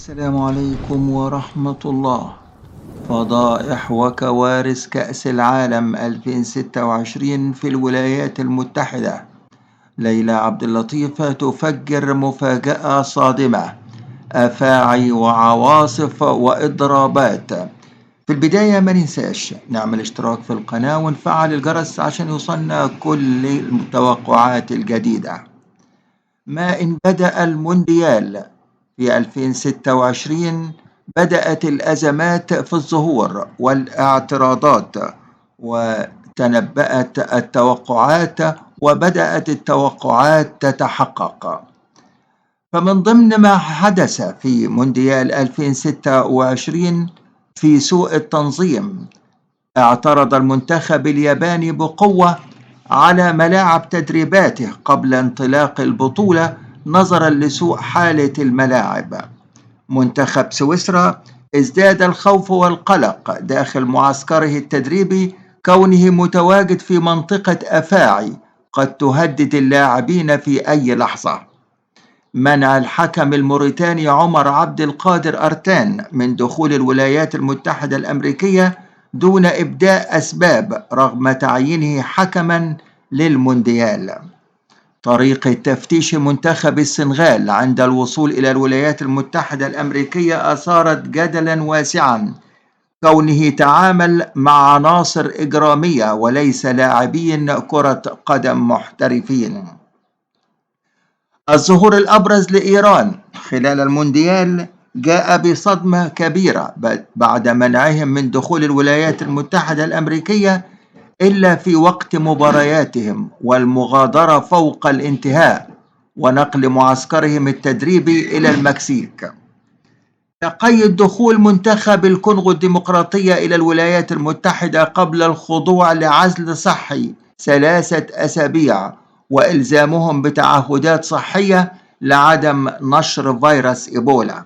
السلام عليكم ورحمة الله. فضائح وكوارث كأس العالم 2026 في الولايات المتحدة. ليلى عبد اللطيف تفجر مفاجأة صادمة، أفاعي وعواصف وإضرابات. في البداية ما ننساش نعمل اشتراك في القناة ونفعل الجرس عشان يوصلنا كل التوقعات الجديدة. ما إن بدأ المونديال في 2026 بدأت الأزمات في الظهور والاعتراضات، وتنبأت التوقعات وبدأت التوقعات تتحقق. فمن ضمن ما حدث في مونديال 2026 في سوء التنظيم، اعترض المنتخب الياباني بقوة على ملاعب تدريباته قبل انطلاق البطولة نظرا لسوء حالة الملاعب. منتخب سويسرا ازداد الخوف والقلق داخل معسكره التدريبي كونه متواجد في منطقة أفاعي قد تهدد اللاعبين في أي لحظة. منع الحكم الموريتاني عمر عبد القادر أرتان من دخول الولايات المتحدة الأمريكية دون إبداء أسباب رغم تعيينه حكما للمونديال. طريقة تفتيش منتخب السنغال عند الوصول إلى الولايات المتحدة الأمريكية أثارت جدلا واسعا، كونه تعامل مع عناصر إجرامية وليس لاعبين كرة قدم محترفين. الظهور الأبرز لإيران خلال المونديال جاء بصدمة كبيرة بعد منعهم من دخول الولايات المتحدة الأمريكية إلا في وقت مبارياتهم والمغادرة فوق الانتهاء ونقل معسكرهم التدريبي إلى المكسيك. تقيد دخول منتخب الكونغو الديمقراطية إلى الولايات المتحدة قبل الخضوع لعزل صحي 3 أسابيع وإلزامهم بتعهدات صحية لعدم نشر فيروس إيبولا.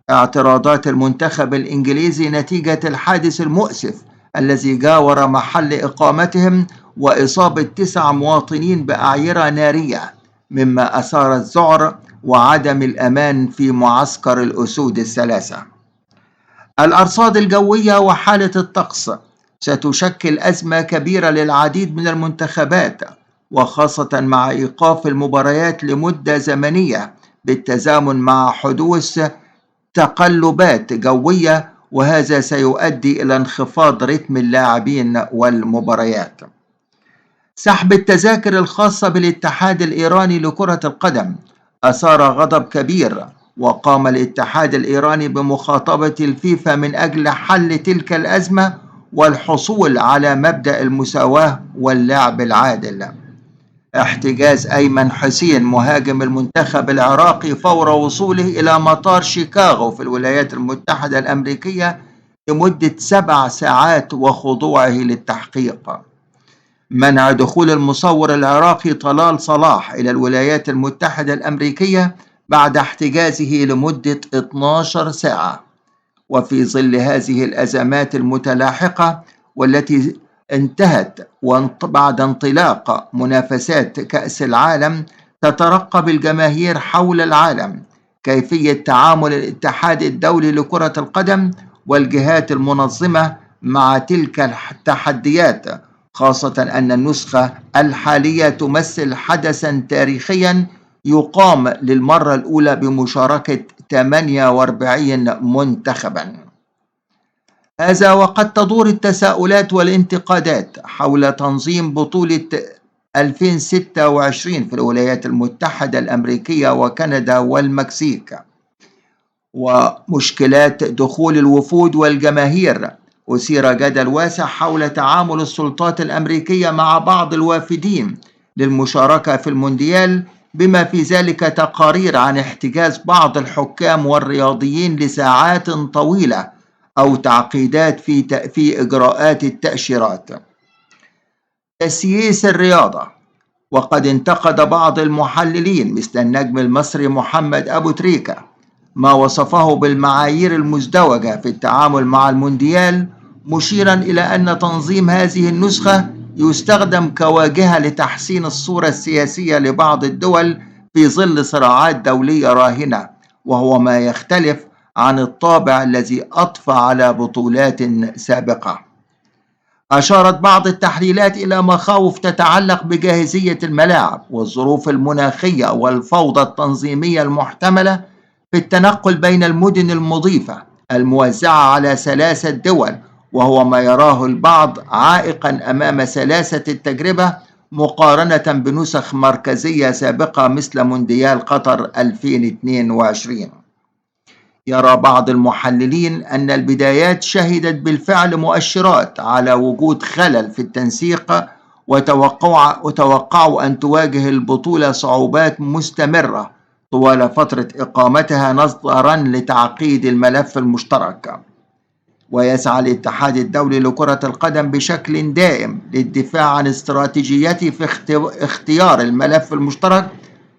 اعتراضات المنتخب الإنجليزي نتيجة الحادث المؤسف الذي جاور محل إقامتهم وإصابة 9 مواطنين بأعيرة نارية، مما أثار الذعر وعدم الأمان في معسكر الأسود الثلاثة. الأرصاد الجوية وحالة الطقس ستشكل أزمة كبيرة للعديد من المنتخبات، وخاصة مع إيقاف المباريات لمدة زمنية بالتزامن مع حدوث تقلبات جوية، وهذا سيؤدي إلى انخفاض رتم اللاعبين والمباريات. سحب التذاكر الخاصة بالاتحاد الإيراني لكرة القدم أثار غضب كبير، وقام الاتحاد الإيراني بمخاطبة الفيفا من أجل حل تلك الأزمة والحصول على مبدأ المساواة واللعب العادل. احتجاز أيمن حسين مهاجم المنتخب العراقي فور وصوله إلى مطار شيكاغو في الولايات المتحدة الأمريكية لمدة 7 ساعات وخضوعه للتحقيق. منع دخول المصور العراقي طلال صلاح إلى الولايات المتحدة الأمريكية بعد احتجازه لمدة 12 ساعة. وفي ظل هذه الأزمات المتلاحقة والتي انتهت بعد انطلاق منافسات كأس العالم، تترقب الجماهير حول العالم كيفية تعامل الاتحاد الدولي لكرة القدم والجهات المنظمة مع تلك التحديات، خاصة أن النسخة الحالية تمثل حدثا تاريخيا يقام للمرة الأولى بمشاركة 48 منتخبا. هذا وقد تدور التساؤلات والانتقادات حول تنظيم بطولة 2026 في الولايات المتحدة الأمريكية وكندا والمكسيك، ومشكلات دخول الوفود والجماهير. أثير جدل واسع حول تعامل السلطات الأمريكية مع بعض الوافدين للمشاركة في المونديال، بما في ذلك تقارير عن احتجاز بعض الحكام والرياضيين لساعات طويلة أو تعقيدات في إجراءات التأشيرات. تسييس الرياضة. وقد انتقد بعض المحللين مثل النجم المصري محمد أبو تريكة ما وصفه بالمعايير المزدوجة في التعامل مع المونديال، مشيرا إلى أن تنظيم هذه النسخة يستخدم كواجهة لتحسين الصورة السياسية لبعض الدول في ظل صراعات دولية راهنة، وهو ما يختلف عن الطابع الذي أضفى على بطولات سابقة. أشارت بعض التحليلات إلى مخاوف تتعلق بجاهزية الملاعب والظروف المناخية والفوضى التنظيمية المحتملة في التنقل بين المدن المضيفة الموزعة على 3 دول، وهو ما يراه البعض عائقا أمام سلاسة التجربة مقارنة بنسخ مركزية سابقة مثل مونديال قطر 2022. يرى بعض المحللين أن البدايات شهدت بالفعل مؤشرات على وجود خلل في التنسيق، وتوقعوا أن تواجه البطولة صعوبات مستمرة طوال فترة إقامتها نظرا لتعقيد الملف المشترك. ويسعى الاتحاد الدولي لكرة القدم بشكل دائم للدفاع عن استراتيجيته في اختيار الملف المشترك،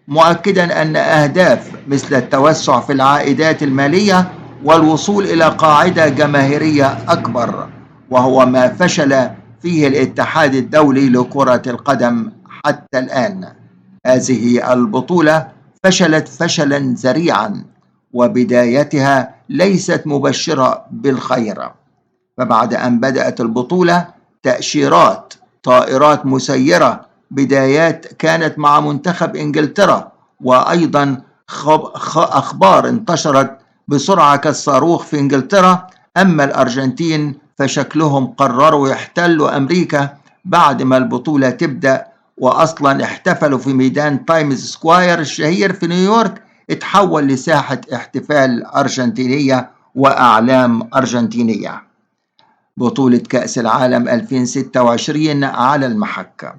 مؤكدا أن أهداف مثل التوسع في العائدات المالية والوصول إلى قاعدة جماهيرية أكبر، وهو ما فشل فيه الاتحاد الدولي لكرة القدم حتى الآن. هذه البطولة فشلت فشلا ذريعا، وبدايتها ليست مبشرة بالخير. فبعد أن بدأت البطولة تأشيرات طائرات مسيرة، بدايات كانت مع منتخب إنجلترا، وأيضا أخبار انتشرت بسرعة كالصاروخ في إنجلترا. أما الأرجنتين فشكلهم قرروا يحتلوا أمريكا بعد ما البطولة تبدأ، وأصلا احتفلوا في ميدان تايمز سكواير الشهير في نيويورك، اتحول لساحة احتفال أرجنتينية وأعلام أرجنتينية. بطولة كأس العالم 2026 على المحك.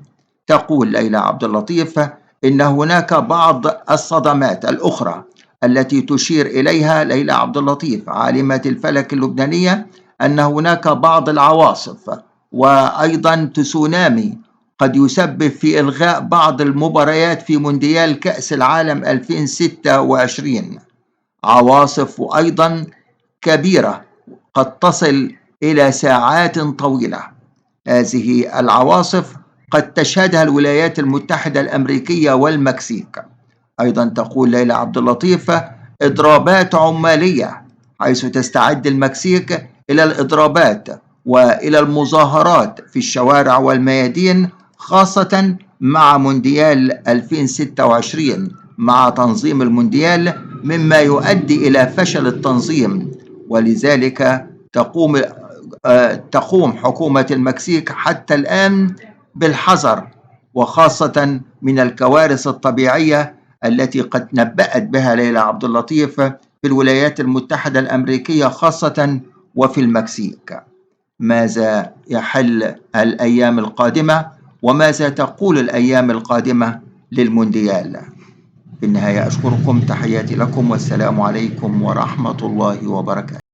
تقول ليلى عبد اللطيف إن هناك بعض الصدمات الأخرى التي تشير إليها ليلى عبد اللطيف عالمة الفلك اللبنانية، أن هناك بعض العواصف وأيضا تسونامي قد يسبب في إلغاء بعض المباريات في مونديال كأس العالم 2026، عواصف أيضا كبيرة قد تصل إلى ساعات طويلة. هذه العواصف قد تشهدها الولايات المتحدة الأمريكية والمكسيك. أيضا تقول ليلى عبد اللطيف إضرابات عمالية، حيث تستعد المكسيك إلى الإضرابات وإلى المظاهرات في الشوارع والميادين، خاصة مع مونديال 2026 مع تنظيم المونديال، مما يؤدي إلى فشل التنظيم. ولذلك تقوم حكومة المكسيك حتى الآن بالحذر، وخاصة من الكوارث الطبيعية التي قد نبأت بها ليلى عبد اللطيف في الولايات المتحدة الأمريكية خاصة وفي المكسيك. ماذا يحل الأيام القادمة، وماذا تقول الأيام القادمة للمونديال؟ في النهاية أشكركم، تحياتي لكم، والسلام عليكم ورحمة الله وبركاته.